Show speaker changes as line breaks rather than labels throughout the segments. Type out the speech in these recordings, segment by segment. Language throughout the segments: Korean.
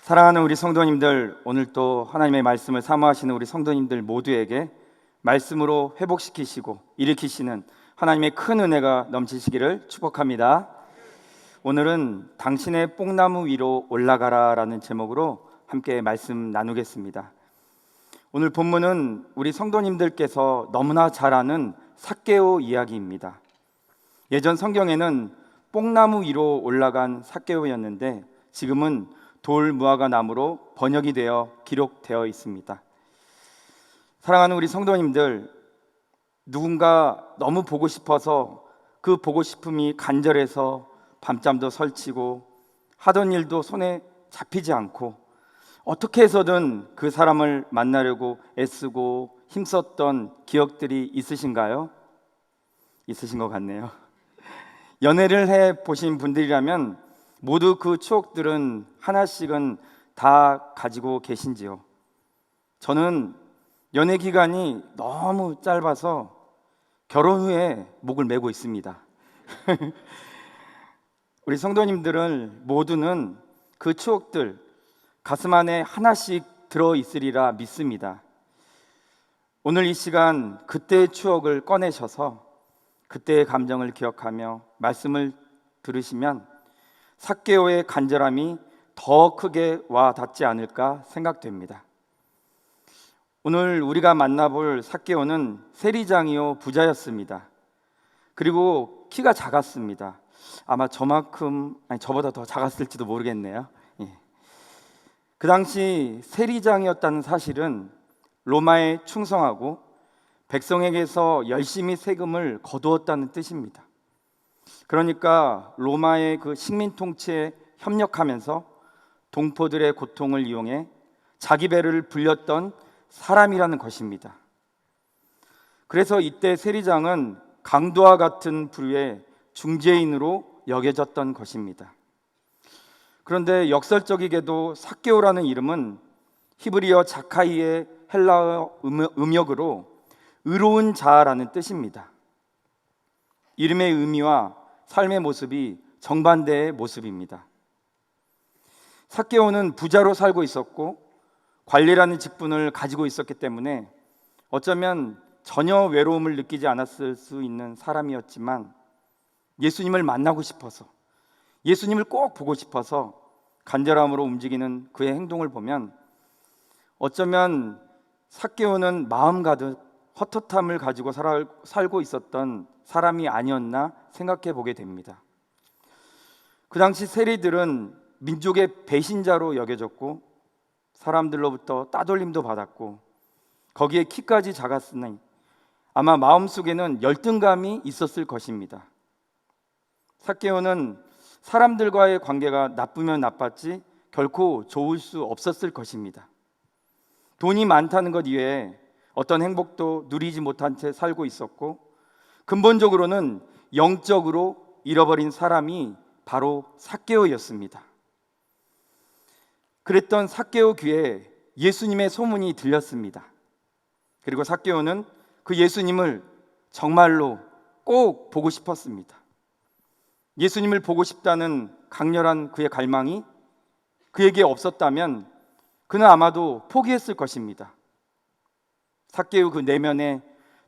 사랑하는 우리 성도님들, 오늘 또 하나님의 말씀을 사모하시는 우리 성도님들 모두에게 말씀으로 회복시키시고 일으키시는 하나님의 큰 은혜가 넘치시기를 축복합니다. 오늘은 당신의 뽕나무 위로 올라가라 라는 제목으로 함께 말씀 나누겠습니다. 오늘 본문은 우리 성도님들께서 너무나 잘 아는 삭개오 이야기입니다. 예전 성경에는 뽕나무 위로 올라간 삭개오였는데 지금은 돌 무화과 나무로 번역이 되어 기록되어 있습니다. 사랑하는 우리 성도님들, 누군가 너무 보고 싶어서 그 보고 싶음이 간절해서 밤잠도 설치고 하던 일도 손에 잡히지 않고 어떻게 해서든 그 사람을 만나려고 애쓰고 힘썼던 기억들이 있으신가요? 있으신 것 같네요. 연애를 해 보신 분들이라면 모두 그 추억들은 하나씩은 다 가지고 계신지요? 저는 연애 기간이 너무 짧아서 결혼 후에 목을 메고 있습니다. 우리 성도님들은 모두는 그 추억들 가슴 안에 하나씩 들어있으리라 믿습니다. 오늘 이 시간 그때의 추억을 꺼내셔서 그때의 감정을 기억하며 말씀을 들으시면 삭개오의 간절함이 더 크게 와 닿지 않을까 생각됩니다. 오늘 우리가 만나볼 삭개오는 세리장이요 부자였습니다. 그리고 키가 작았습니다. 아마 저만큼, 아니 저보다 더 작았을지도 모르겠네요. 그 당시 세리장이었다는 사실은 로마에 충성하고 백성에게서 열심히 세금을 거두었다는 뜻입니다. 그러니까 로마의 그 식민 통치에 협력하면서 동포들의 고통을 이용해 자기 배를 불렸던 사람이라는 것입니다. 그래서 이때 세리장은 강도와 같은 부류의 중재인으로 여겨졌던 것입니다. 그런데 역설적이게도 삭개오라는 이름은 히브리어 자카이의 헬라어 음역으로 의로운 자라는 뜻입니다. 이름의 의미와 삶의 모습이 정반대의 모습입니다. 삭개오는 부자로 살고 있었고 관리라는 직분을 가지고 있었기 때문에 어쩌면 전혀 외로움을 느끼지 않았을 수 있는 사람이었지만 예수님을 만나고 싶어서, 예수님을 꼭 보고 싶어서 간절함으로 움직이는 그의 행동을 보면 어쩌면 삭개오는 마음 가득 헛헛함을 가지고 살고 있었던 사람이 아니었나 생각해 보게 됩니다. 그 당시 세리들은 민족의 배신자로 여겨졌고 사람들로부터 따돌림도 받았고 거기에 키까지 작았으니 아마 마음속에는 열등감이 있었을 것입니다. 삭개오는 사람들과의 관계가 나쁘면 나빴지 결코 좋을 수 없었을 것입니다. 돈이 많다는 것 이외에 어떤 행복도 누리지 못한 채 살고 있었고 근본적으로는 영적으로 잃어버린 사람이 바로 삭개오였습니다. 그랬던 삭개오 귀에 예수님의 소문이 들렸습니다. 그리고 삭개오는 그 예수님을 정말로 꼭 보고 싶었습니다. 예수님을 보고 싶다는 강렬한 그의 갈망이 그에게 없었다면 그는 아마도 포기했을 것입니다. 삭개오 그 내면에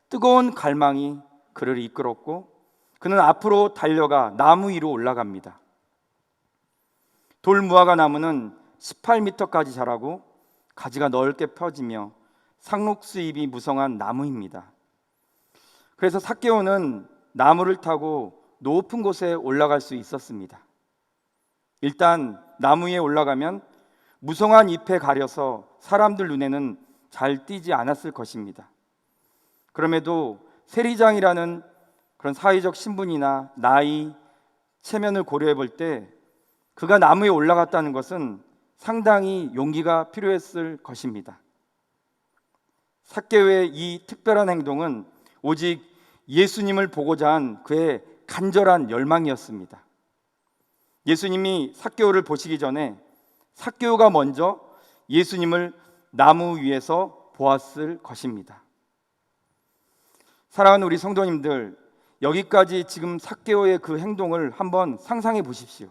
뜨거운 갈망이 그를 이끌었고 그는 앞으로 달려가 나무 위로 올라갑니다. 돌 무화과 나무는 18m까지 자라고 가지가 넓게 펴지며 상록수잎이 무성한 나무입니다. 그래서 삭개오는 나무를 타고 높은 곳에 올라갈 수 있었습니다. 일단 나무 위에 올라가면 무성한 잎에 가려서 사람들 눈에는 잘 띄지 않았을 것입니다. 그럼에도 세리장이라는 그런 사회적 신분이나 나이, 체면을 고려해 볼 때 그가 나무에 올라갔다는 것은 상당히 용기가 필요했을 것입니다. 삭개오의 이 특별한 행동은 오직 예수님을 보고자 한 그의 간절한 열망이었습니다. 예수님이 삭개오를 보시기 전에 삭개오가 먼저 예수님을 나무 위에서 보았을 것입니다. 사랑하는 우리 성도님들, 여기까지 지금 삭개오의 그 행동을 한번 상상해 보십시오.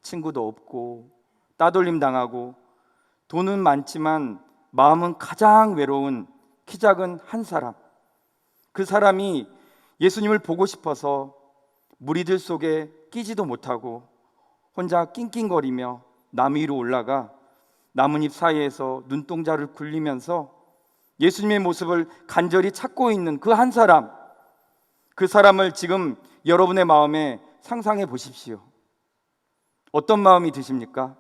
친구도 없고 따돌림 당하고 돈은 많지만 마음은 가장 외로운 키 작은 한 사람. 그 사람이 예수님을 보고 싶어서 무리들 속에 끼지도 못하고 혼자 낑낑거리며 나무 위로 올라가 나뭇잎 사이에서 눈동자를 굴리면서 예수님의 모습을 간절히 찾고 있는 그 한 사람, 그 사람을 지금 여러분의 마음에 상상해 보십시오. 어떤 마음이 드십니까?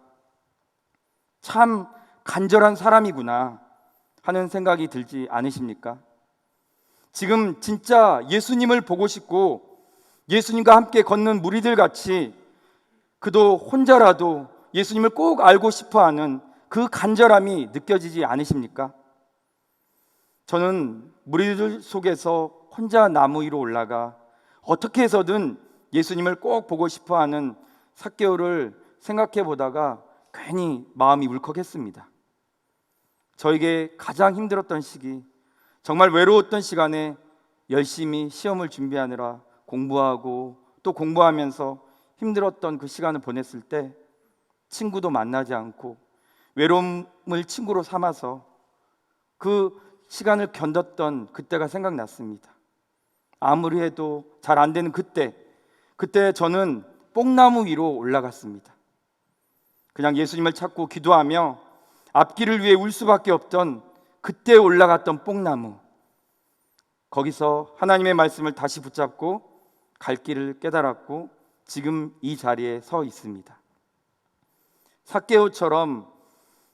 참 간절한 사람이구나 하는 생각이 들지 않으십니까? 지금 진짜 예수님을 보고 싶고 예수님과 함께 걷는 무리들 같이 그도 혼자라도 예수님을 꼭 알고 싶어하는 그 간절함이 느껴지지 않으십니까? 저는 무리들 속에서 혼자 나무 위로 올라가 어떻게 해서든 예수님을 꼭 보고 싶어하는 삭개오를 생각해 보다가 괜히 마음이 울컥했습니다. 저에게 가장 힘들었던 시기, 정말 외로웠던 시간에 열심히 시험을 준비하느라 공부하고 또 공부하면서 힘들었던 그 시간을 보냈을 때 친구도 만나지 않고 외로움을 친구로 삼아서 그 시간을 견뎠던 그때가 생각났습니다. 아무리 해도 잘 안 되는 그때 저는 뽕나무 위로 올라갔습니다. 그냥 예수님을 찾고 기도하며 앞길을 위해 울 수밖에 없던 그때 올라갔던 뽕나무, 거기서 하나님의 말씀을 다시 붙잡고 갈 길을 깨달았고 지금 이 자리에 서 있습니다. 삭개오처럼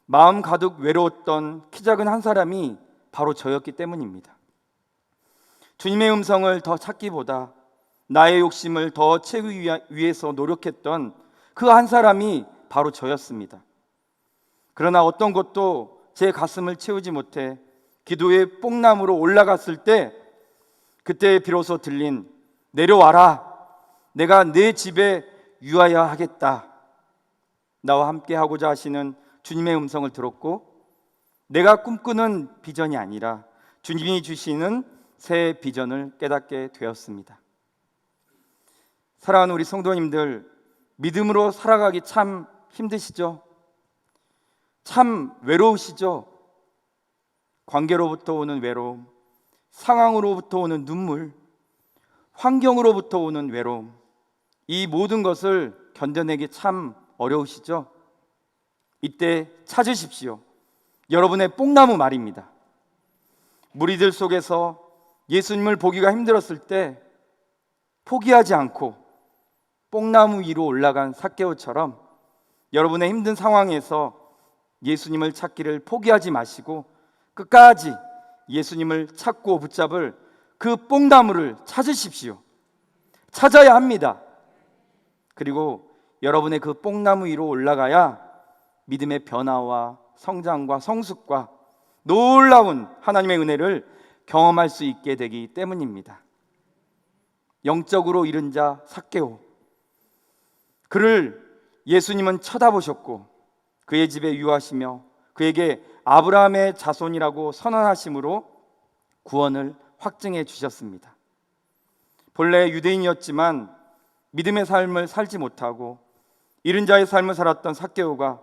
마음 가득 외로웠던 키 작은 한 사람이 바로 저였기 때문입니다. 주님의 음성을 더 찾기보다 나의 욕심을 더 채우기 위해서 노력했던 그 한 사람이 바로 저였습니다. 그러나 어떤 것도 제 가슴을 채우지 못해 기도의 뽕나무로 올라갔을 때 그때 비로소 들린 내려와라, 내가 내 집에 유하여 하겠다, 나와 함께 하고자 하시는 주님의 음성을 들었고 내가 꿈꾸는 비전이 아니라 주님이 주시는 새 비전을 깨닫게 되었습니다. 사랑하는 우리 성도님들, 믿음으로 살아가기 참 힘드시죠? 참 외로우시죠? 관계로부터 오는 외로움, 상황으로부터 오는 눈물, 환경으로부터 오는 외로움, 이 모든 것을 견뎌내기 참 어려우시죠? 이때 찾으십시오. 여러분의 뽕나무 말입니다. 무리들 속에서 예수님을 보기가 힘들었을 때 포기하지 않고 뽕나무 위로 올라간 삭개오처럼 여러분의 힘든 상황에서 예수님을 찾기를 포기하지 마시고 끝까지 예수님을 찾고 붙잡을 그 뽕나무를 찾으십시오. 찾아야 합니다. 그리고 여러분의 그 뽕나무 위로 올라가야 믿음의 변화와 성장과 성숙과 놀라운 하나님의 은혜를 경험할 수 있게 되기 때문입니다. 영적으로 잃은 자 삭개오, 그를 예수님은 쳐다보셨고 그의 집에 유하시며 그에게 아브라함의 자손이라고 선언하심으로 구원을 확증해 주셨습니다. 본래 유대인이었지만 믿음의 삶을 살지 못하고 잃은 자의 삶을 살았던 삭개오가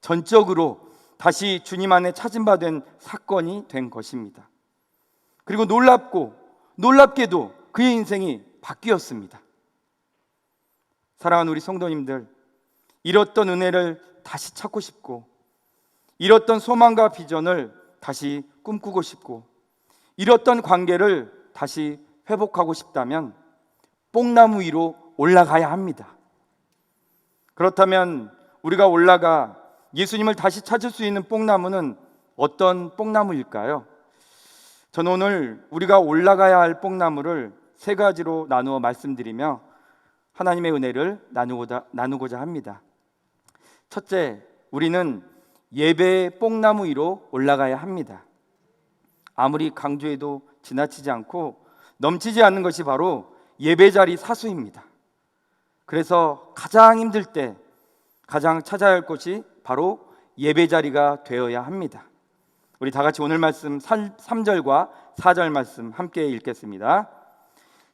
전적으로 다시 주님 안에 찾은 바 된 사건이 된 것입니다. 그리고 놀랍게도 그의 인생이 바뀌었습니다. 사랑하는 우리 성도님들, 잃었던 은혜를 다시 찾고 싶고 잃었던 소망과 비전을 다시 꿈꾸고 싶고 잃었던 관계를 다시 회복하고 싶다면 뽕나무 위로 올라가야 합니다. 그렇다면 우리가 올라가 예수님을 다시 찾을 수 있는 뽕나무는 어떤 뽕나무일까요? 저는 오늘 우리가 올라가야 할 뽕나무를 세 가지로 나누어 말씀드리며 하나님의 은혜를 나누고자 합니다. 첫째, 우리는 예배의 뽕나무 위로 올라가야 합니다. 아무리 강조해도 지나치지 않고 넘치지 않는 것이 바로 예배 자리 사수입니다. 그래서 가장 힘들 때 가장 찾아야 할 곳이 바로 예배 자리가 되어야 합니다. 우리 다 같이 오늘 말씀 3절과 4절 말씀 함께 읽겠습니다.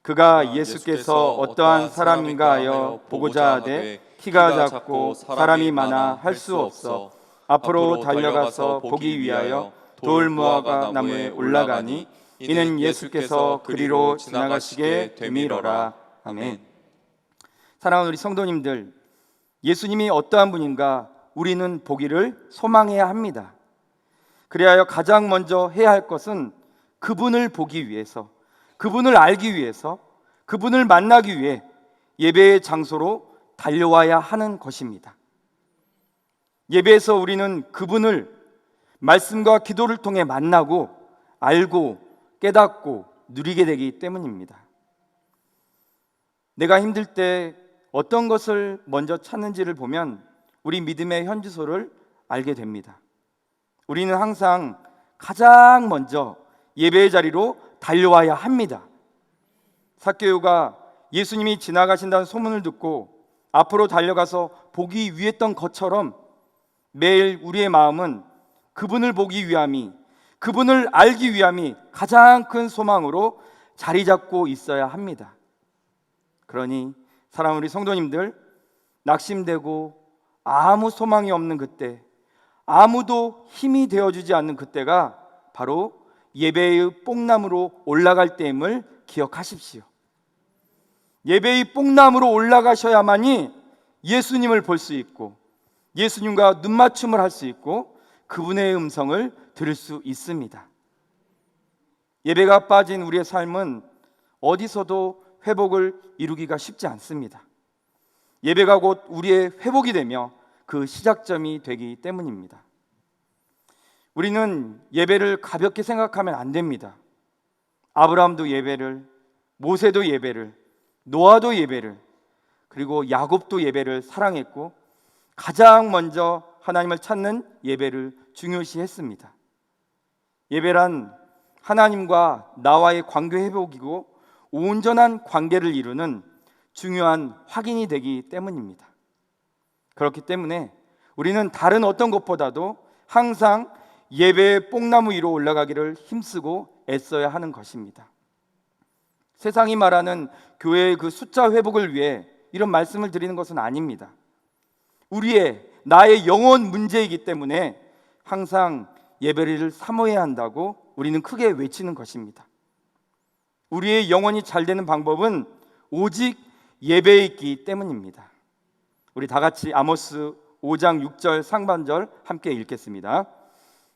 그가 예수께서 어떠한 사람인가 하여 보고자 하되 키가 작고 사람이 많아 할 수 없어 앞으로 달려가서 보기 위하여 돌 무화과 나무에 올라가니 이는 예수께서 그리로 지나가시게 됨이로라. 아멘. 사랑하는 우리 성도님들, 예수님이 어떠한 분인가 우리는 보기를 소망해야 합니다. 그리하여 가장 먼저 해야 할 것은 그분을 보기 위해서, 그분을 알기 위해서, 그분을 만나기 위해 예배의 장소로 달려와야 하는 것입니다. 예배에서 우리는 그분을 말씀과 기도를 통해 만나고 알고 깨닫고 누리게 되기 때문입니다. 내가 힘들 때 어떤 것을 먼저 찾는지를 보면 우리 믿음의 현주소를 알게 됩니다. 우리는 항상 가장 먼저 예배의 자리로 달려와야 합니다. 삭개오가 예수님이 지나가신다는 소문을 듣고 앞으로 달려가서 보기 위했던 것처럼 매일 우리의 마음은 그분을 보기 위함이, 그분을 알기 위함이 가장 큰 소망으로 자리 잡고 있어야 합니다. 그러니 사랑하는 우리 성도님들, 낙심되고 아무 소망이 없는 그때, 아무도 힘이 되어주지 않는 그때가 바로 예배의 뽕나무로 올라갈 때임을 기억하십시오. 예배의 뽕나무로 올라가셔야만이 예수님을 볼 수 있고 예수님과 눈맞춤을 할 수 있고 그분의 음성을 들을 수 있습니다. 예배가 빠진 우리의 삶은 어디서도 회복을 이루기가 쉽지 않습니다. 예배가 곧 우리의 회복이 되며 그 시작점이 되기 때문입니다. 우리는 예배를 가볍게 생각하면 안 됩니다. 아브라함도 예배를, 모세도 예배를, 노아도 예배를, 그리고 야곱도 예배를 사랑했고 가장 먼저 하나님을 찾는 예배를 중요시했습니다. 예배란 하나님과 나와의 관계 회복이고 온전한 관계를 이루는 중요한 확인이 되기 때문입니다. 그렇기 때문에 우리는 다른 어떤 것보다도 항상 예배의 뽕나무 위로 올라가기를 힘쓰고 애써야 하는 것입니다. 세상이 말하는 교회의 그 숫자 회복을 위해 이런 말씀을 드리는 것은 아닙니다. 나의 영혼 문제이기 때문에 항상 예배를 사모해야 한다고 우리는 크게 외치는 것입니다. 우리의 영혼이 잘 되는 방법은 오직 예배에 있기 때문입니다. 우리 다 같이 아모스 5장 6절 상반절 함께 읽겠습니다.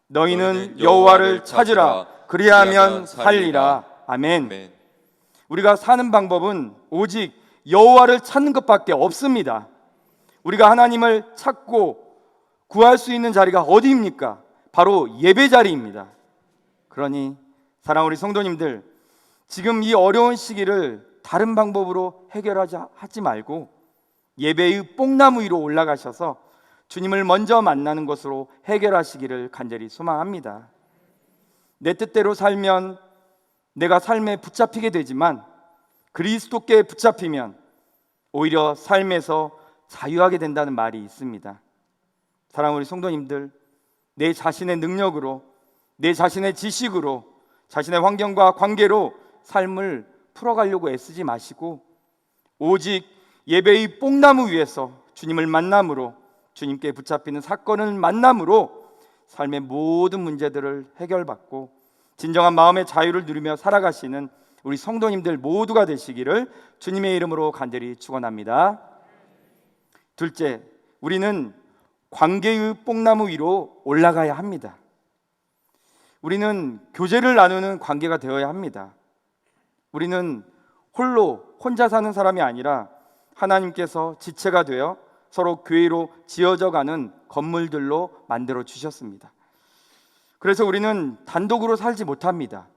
너희는 여호와를 찾으라 그리하면 살리라. 아멘. 우리가 사는 방법은 오직 여호와를 찾는 것밖에 없습니다. 우리가 하나님을 찾고 구할 수 있는 자리가 어디입니까? 바로 예배 자리입니다. 그러니 사랑하는 우리 성도님들, 지금 이 어려운 시기를 다른 방법으로 하지 말고 예배의 뽕나무 위로 올라가셔서 주님을 먼저 만나는 것으로 해결하시기를 간절히 소망합니다. 내 뜻대로 살면 내가 삶에 붙잡히게 되지만 그리스도께 붙잡히면 오히려 삶에서 자유하게 된다는 말이 있습니다. 사랑하는 우리 성도님들, 내 자신의 능력으로, 내 자신의 지식으로, 자신의 환경과 관계로 삶을 풀어가려고 애쓰지 마시고 오직 예배의 뽕나무 위에서 주님을 만남으로, 주님께 붙잡히는 사건을 만남으로 삶의 모든 문제들을 해결받고 진정한 마음의 자유를 누리며 살아가시는 우리 성도님들 모두가 되시기를 주님의 이름으로 간절히 축원합니다. 둘째, 우리는 관계의 뽕나무 위로 올라가야 합니다. 우리는 교제를 나누는 관계가 되어야 합니다. 우리는 혼자 사는 사람이 아니라 하나님께서 지체가 되어 서로 교회로 지어져 가는 건물들로 만들어 주셨습니다. 그래서 우리는 단독으로 살지 못합니다.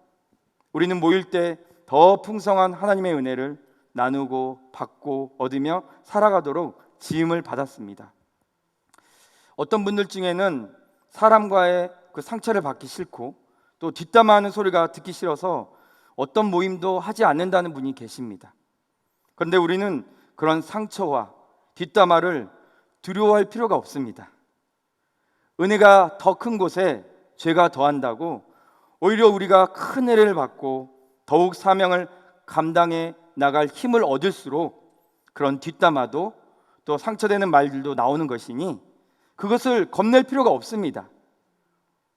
우리는 모일 때 더 풍성한 하나님의 은혜를 나누고 받고 얻으며 살아가도록 지음을 받았습니다. 어떤 분들 중에는 사람과의 그 상처를 받기 싫고 또 뒷담화하는 소리가 듣기 싫어서 어떤 모임도 하지 않는다는 분이 계십니다. 그런데 우리는 그런 상처와 뒷담화를 두려워할 필요가 없습니다. 은혜가 더 큰 곳에 죄가 더한다고 오히려 우리가 큰 은혜를 받고 더욱 사명을 감당해 나갈 힘을 얻을수록 그런 뒷담화도 또 상처되는 말들도 나오는 것이니 그것을 겁낼 필요가 없습니다.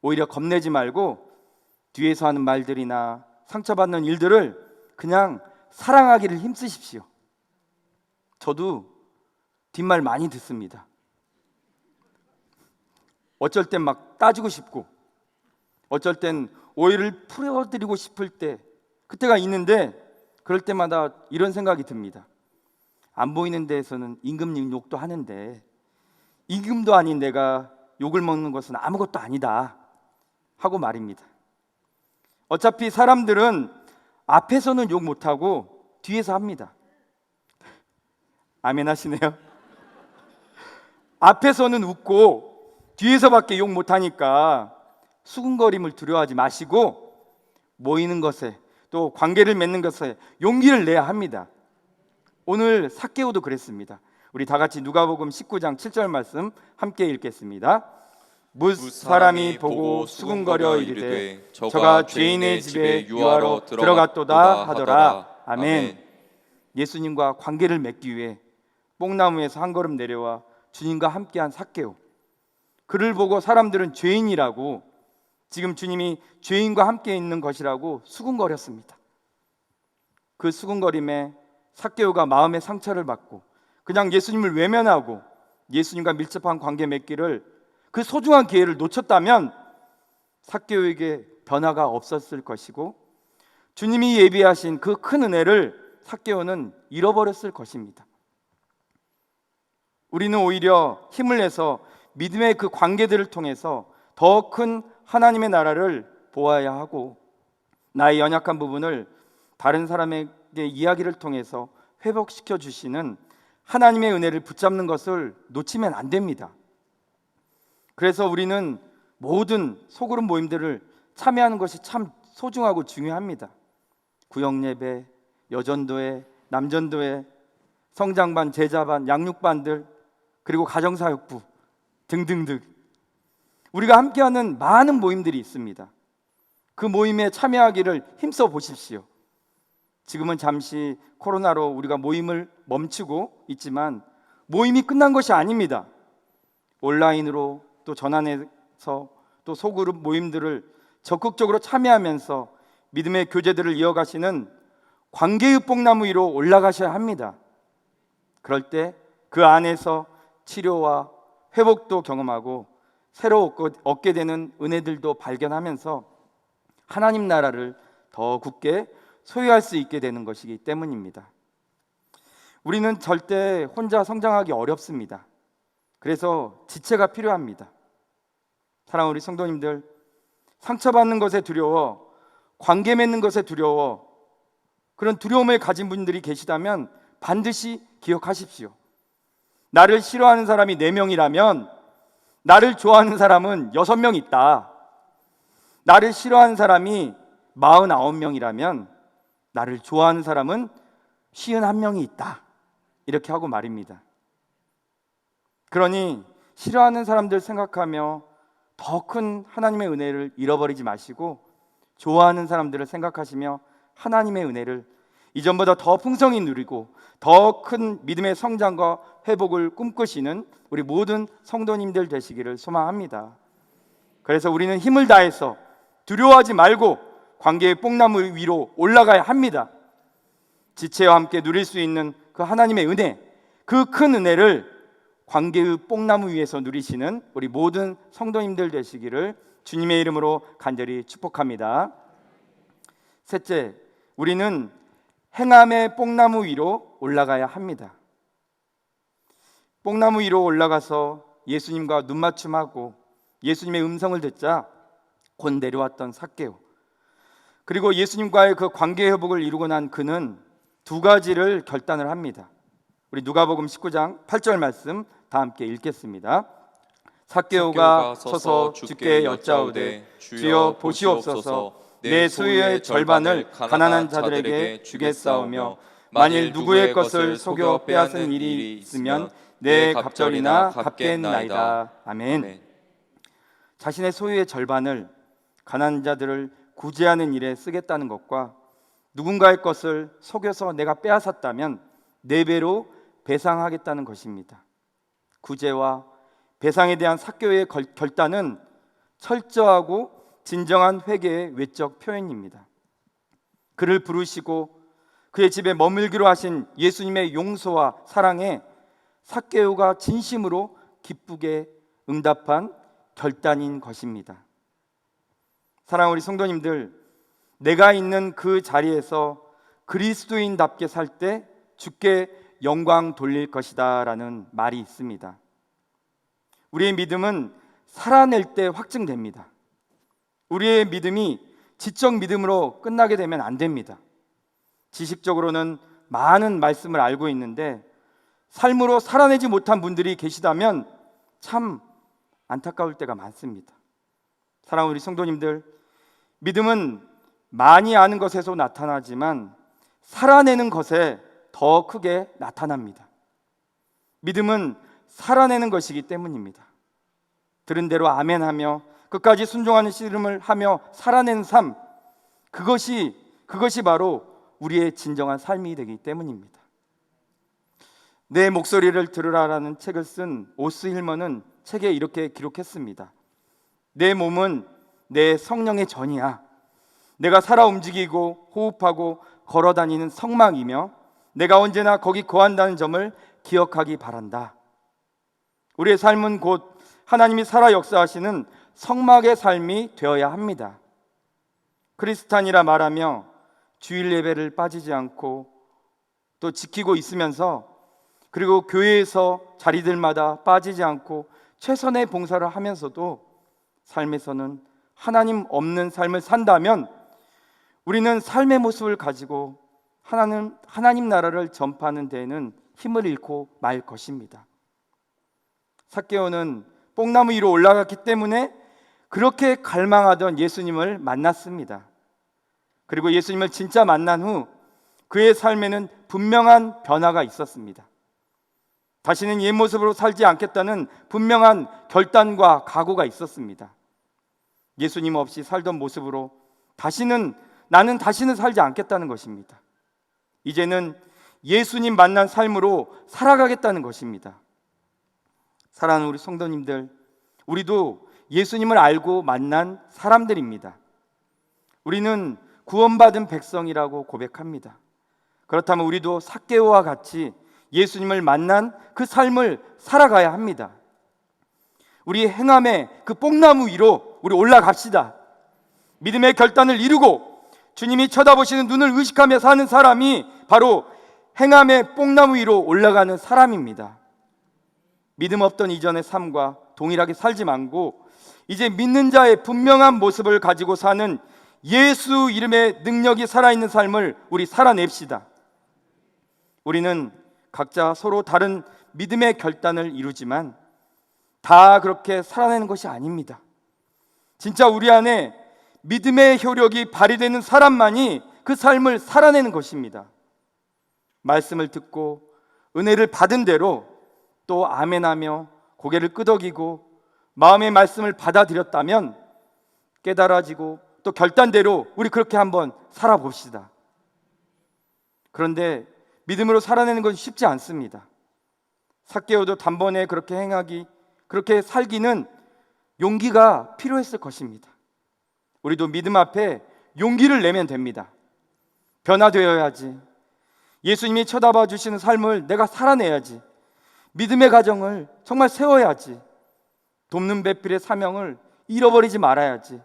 오히려 겁내지 말고 뒤에서 하는 말들이나 상처받는 일들을 그냥 사랑하기를 힘쓰십시오. 저도 뒷말 많이 듣습니다. 어쩔 땐 막 따지고 싶고 어쩔 땐 오해를 풀어드리고 싶을 때 그때가 있는데 그럴 때마다 이런 생각이 듭니다. 안 보이는 데에서는 임금 욕도 하는데 임금도 아닌 내가 욕을 먹는 것은 아무것도 아니다 하고 말입니다. 어차피 사람들은 앞에서는 욕 못하고 뒤에서 합니다. 아멘 하시네요. 앞에서는 웃고 뒤에서밖에 욕 못하니까 수군거림을 두려워하지 마시고 모이는 것에 또 관계를 맺는 것에 용기를 내야 합니다. 오늘 삭개오도 그랬습니다. 우리 다 같이 누가복음 19장 7절 말씀 함께 읽겠습니다. 뭇 사람이 보고 수군거려 이르되 저가 죄인의 집에 유하러 들어갔도다 하더라. 아멘. 예수님과 관계를 맺기 위해 뽕나무에서 한 걸음 내려와 주님과 함께한 삭개오. 그를 보고 사람들은 죄인이라고, 지금 주님이 죄인과 함께 있는 것이라고 수군거렸습니다. 그 수군거림에 삭개오가 마음의 상처를 받고 그냥 예수님을 외면하고 예수님과 밀접한 관계 맺기를, 그 소중한 기회를 놓쳤다면 삭개오에게 변화가 없었을 것이고 주님이 예비하신 그 큰 은혜를 삭개오는 잃어버렸을 것입니다. 우리는 오히려 힘을 내서 믿음의 그 관계들을 통해서 더 큰 하나님의 나라를 보아야 하고 나의 연약한 부분을 다른 사람에게 이야기를 통해서 회복시켜 주시는 하나님의 은혜를 붙잡는 것을 놓치면 안 됩니다. 그래서 우리는 모든 소그룹 모임들을 참여하는 것이 참 소중하고 중요합니다. 구역예배, 여전도회, 남전도회, 성장반, 제자반, 양육반들, 그리고 가정사역부 등등등 우리가 함께하는 많은 모임들이 있습니다. 그 모임에 참여하기를 힘써 보십시오. 지금은 잠시 코로나로 우리가 모임을 멈추고 있지만 모임이 끝난 것이 아닙니다. 온라인으로 또 전환해서 또 소그룹 모임들을 적극적으로 참여하면서 믿음의 교제들을 이어가시는 관계의 뽕나무 위로 올라가셔야 합니다. 그럴 때 그 안에서 치료와 회복도 경험하고 새로 얻게 되는 은혜들도 발견하면서 하나님 나라를 더 굳게 소유할 수 있게 되는 것이기 때문입니다. 우리는 절대 혼자 성장하기 어렵습니다. 그래서 지체가 필요합니다. 사랑하는 우리 성도님들, 상처받는 것에 두려워, 관계 맺는 것에 두려워, 그런 두려움을 가진 분들이 계시다면 반드시 기억하십시오. 나를 싫어하는 사람이 4명이라면 나를 좋아하는 사람은 6명 있다. 나를 싫어하는 사람이 49명이라면 나를 좋아하는 사람은 51명이 있다. 이렇게 하고 말입니다. 그러니 싫어하는 사람들 생각하며 더 큰 하나님의 은혜를 잃어버리지 마시고 좋아하는 사람들을 생각하시며 하나님의 은혜를 이전보다 더 풍성히 누리고 더 큰 믿음의 성장과 회복을 꿈꾸시는 우리 모든 성도님들 되시기를 소망합니다. 그래서 우리는 힘을 다해서 두려워하지 말고 관계의 뽕나무 위로 올라가야 합니다. 지체와 함께 누릴 수 있는 그 하나님의 은혜, 그 큰 은혜를 관계의 뽕나무 위에서 누리시는 우리 모든 성도님들 되시기를 주님의 이름으로 간절히 축복합니다. 셋째, 우리는 행함의 뽕나무 위로 올라가야 합니다. 뽕나무 위로 올라가서 예수님과 눈맞춤하고 예수님의 음성을 듣자 곧 내려왔던 삭개오, 그리고 예수님과의 그 관계 회복을 이루고 난 그는 2가지를 결단을 합니다. 우리 누가복음 19장 8절 말씀 다 함께 읽겠습니다. 삭개오가 서서 주께 여짜오되 주여 보시옵소서, 내 소유의 절반을 가난한 자들에게 주겠사오며 만일 누구의 것을 속여 빼앗은 일이 있으면 내 갑절이나 갚겠나이다. 아멘. 자신의 소유의 절반을 가난한 자들을 구제하는 일에 쓰겠다는 것과 누군가의 것을 속여서 내가 빼앗았다면 4배로 배상하겠다는 것입니다. 구제와 배상에 대한 삭개오의 결단은 철저하고 진정한 회개의 외적 표현입니다. 그를 부르시고 그의 집에 머물기로 하신 예수님의 용서와 사랑에 삭개오가 진심으로 기쁘게 응답한 결단인 것입니다. 사랑하는 우리 성도님들, 내가 있는 그 자리에서 그리스도인답게 살 때 주께 영광 돌릴 것이다 라는 말이 있습니다. 우리의 믿음은 살아낼 때 확증됩니다. 우리의 믿음이 지적 믿음으로 끝나게 되면 안 됩니다. 지식적으로는 많은 말씀을 알고 있는데 삶으로 살아내지 못한 분들이 계시다면 참 안타까울 때가 많습니다. 사랑하는 우리 성도님들, 믿음은 많이 아는 것에서 나타나지만 살아내는 것에 더 크게 나타납니다. 믿음은 살아내는 것이기 때문입니다. 들은 대로 아멘하며 끝까지 순종하는 씨름을 하며 살아내는 삶, 그것이 바로 우리의 진정한 삶이 되기 때문입니다. 내 목소리를 들으라라는 책을 쓴 오스 힐먼은 책에 이렇게 기록했습니다. 내 몸은 내 성령의 전이야. 내가 살아 움직이고 호흡하고 걸어다니는 성막이며 내가 언제나 거기 거한다는 점을 기억하기 바란다. 우리의 삶은 곧 하나님이 살아 역사하시는 성막의 삶이 되어야 합니다. 크리스찬이라 말하며 주일 예배를 빠지지 않고 또 지키고 있으면서, 그리고 교회에서 자리들마다 빠지지 않고 최선의 봉사를 하면서도 삶에서는 하나님 없는 삶을 산다면 우리는 삶의 모습을 가지고 하나님 나라를 전파하는 데에는 힘을 잃고 말 것입니다. 삭개오는 뽕나무 위로 올라갔기 때문에 그렇게 갈망하던 예수님을 만났습니다. 그리고 예수님을 진짜 만난 후 그의 삶에는 분명한 변화가 있었습니다. 다시는 옛 모습으로 살지 않겠다는 분명한 결단과 각오가 있었습니다. 예수님 없이 살던 모습으로 나는 다시는 살지 않겠다는 것입니다. 이제는 예수님 만난 삶으로 살아가겠다는 것입니다. 사랑하는 우리 성도님들, 우리도 예수님을 알고 만난 사람들입니다. 우리는 구원받은 백성이라고 고백합니다. 그렇다면 우리도 삭개오와 같이 예수님을 만난 그 삶을 살아가야 합니다. 우리 행함의 그 뽕나무 위로 우리 올라갑시다. 믿음의 결단을 이루고 주님이 쳐다보시는 눈을 의식하며 사는 사람이 바로 행함의 뽕나무 위로 올라가는 사람입니다. 믿음 없던 이전의 삶과 동일하게 살지 말고 이제 믿는 자의 분명한 모습을 가지고 사는 예수 이름의 능력이 살아있는 삶을 우리 살아냅시다. 우리는 각자 서로 다른 믿음의 결단을 이루지만 다 그렇게 살아내는 것이 아닙니다. 진짜 우리 안에 믿음의 효력이 발휘되는 사람만이 그 삶을 살아내는 것입니다. 말씀을 듣고 은혜를 받은 대로 또 아멘하며 고개를 끄덕이고 마음의 말씀을 받아들였다면 깨달아지고 또 결단대로 우리 그렇게 한번 살아봅시다. 그런데 믿음으로 살아내는 건 쉽지 않습니다. 삭개오도 단번에 그렇게 살기는 용기가 필요했을 것입니다. 우리도 믿음 앞에 용기를 내면 됩니다. 변화되어야지. 예수님이 쳐다봐 주시는 삶을 내가 살아내야지. 믿음의 가정을 정말 세워야지. 돕는 배필의 사명을 잃어버리지 말아야지.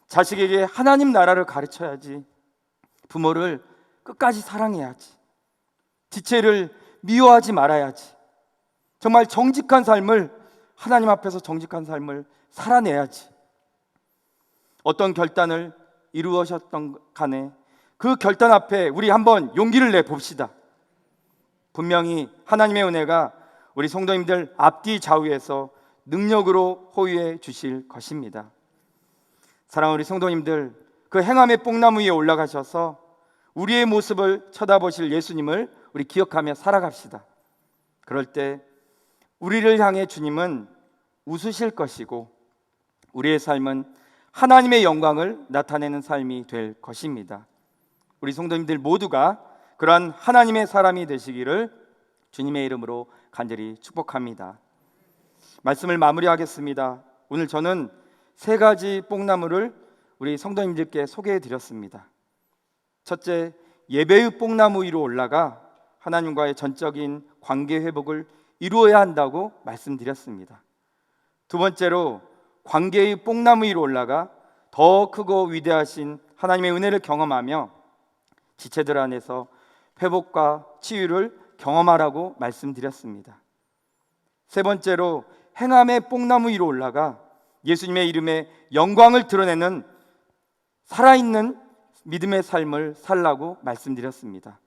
자식에게 하나님 나라를 가르쳐야지. 부모를 끝까지 사랑해야지. 지체를 미워하지 말아야지. 정말 정직한 삶을, 하나님 앞에서 정직한 삶을 살아내야지. 어떤 결단을 이루셨던 간에 그 결단 앞에 우리 한번 용기를 내봅시다. 분명히 하나님의 은혜가 우리 성도님들 앞뒤 좌우에서 능력으로 호유해 주실 것입니다. 사랑하는 우리 성도님들, 그 행함의 뽕나무 위에 올라가셔서 우리의 모습을 쳐다보실 예수님을 우리 기억하며 살아갑시다. 그럴 때 우리를 향해 주님은 웃으실 것이고 우리의 삶은 하나님의 영광을 나타내는 삶이 될 것입니다. 우리 성도님들 모두가 그러한 하나님의 사람이 되시기를 주님의 이름으로 간절히 축복합니다. 말씀을 마무리하겠습니다. 오늘 저는 3가지 뽕나무를 우리 성도님들께 소개해 드렸습니다. 첫째, 예배의 뽕나무 위로 올라가 하나님과의 전적인 관계 회복을 이루어야 한다고 말씀드렸습니다. 두 번째로, 관계의 뽕나무 위로 올라가 더 크고 위대하신 하나님의 은혜를 경험하며 지체들 안에서 회복과 치유를 경험하라고 말씀드렸습니다. 세 번째로, 행함의 뽕나무 위로 올라가 예수님의 이름의 영광을 드러내는 살아있는 믿음의 삶을 살라고 말씀드렸습니다.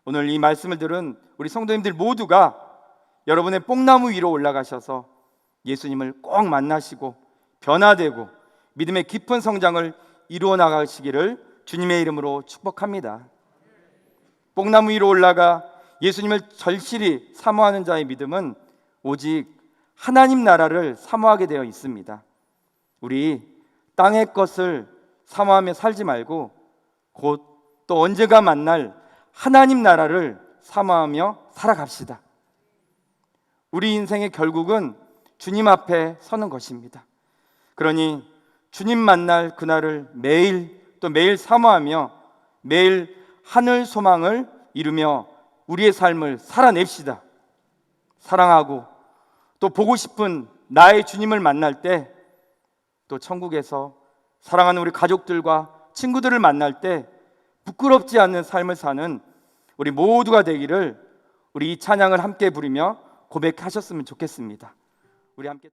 오늘 이 말씀을 들은 우리 성도님들 모두가 여러분의 뽕나무 위로 올라가셔서 예수님을 꼭 만나시고 변화되고 믿음의 깊은 성장을 이루어 나가시기를 주님의 이름으로 축복합니다. 뽕나무 위로 올라가 예수님을 절실히 사모하는 자의 믿음은 오직 하나님 나라를 사모하게 되어 있습니다. 우리 땅의 것을 사모하며 살지 말고 곧 또 언제가 만날 하나님 나라를 사모하며 살아갑시다. 우리 인생의 결국은 주님 앞에 서는 것입니다. 그러니 주님 만날 그날을 매일 또 매일 사모하며 매일 하늘 소망을 이루며 우리의 삶을 살아냅시다. 사랑하고 또 보고 싶은 나의 주님을 만날 때, 또 천국에서 사랑하는 우리 가족들과 친구들을 만날 때 부끄럽지 않는 삶을 사는 우리 모두가 되기를 우리 이 찬양을 함께 부르며 고백하셨으면 좋겠습니다. 우리 함께